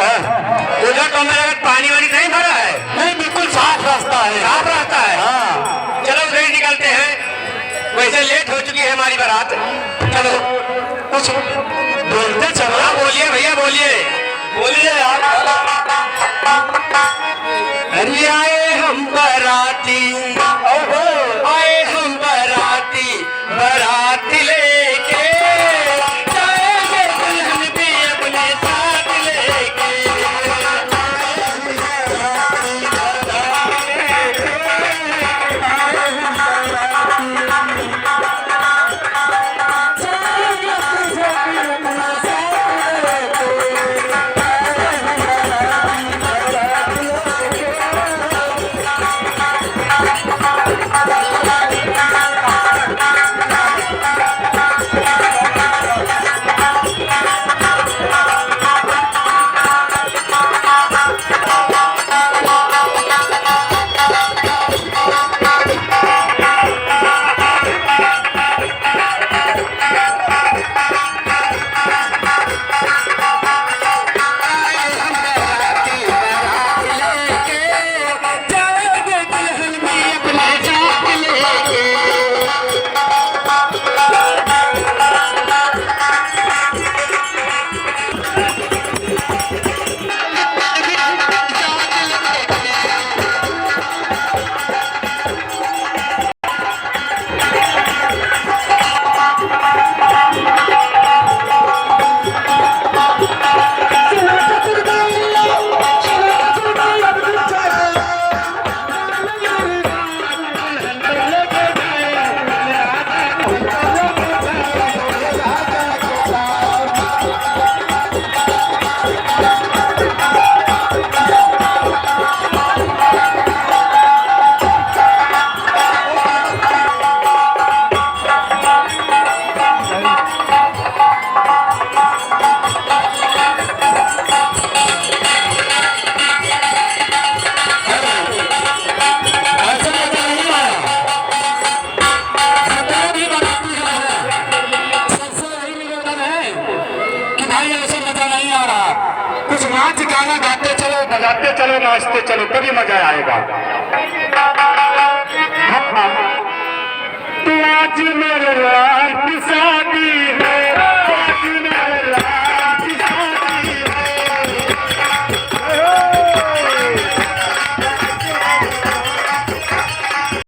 तुझा कमरे में पानी वानी नहीं भरा है? नहीं, बिल्कुल साफ रास्ता है। साफ रास्ता है। हाँ, चलो उधर ही निकलते हैं, वैसे लेट हो चुकी है हमारी बारात। चलो कुछ बोलते चलो। हाँ बोलिए भैया, बोलिए बोलिए यार। अरे आए हम बाराती, आए हम बाराती, बाराती लेके जाएंगे दुल्हन भी अपने साथ लेके। कुछ नाच गाना गाते चलो, बजाते चलो, नाचते चलो, तभी मजा आएगा। तू आज मेरे रात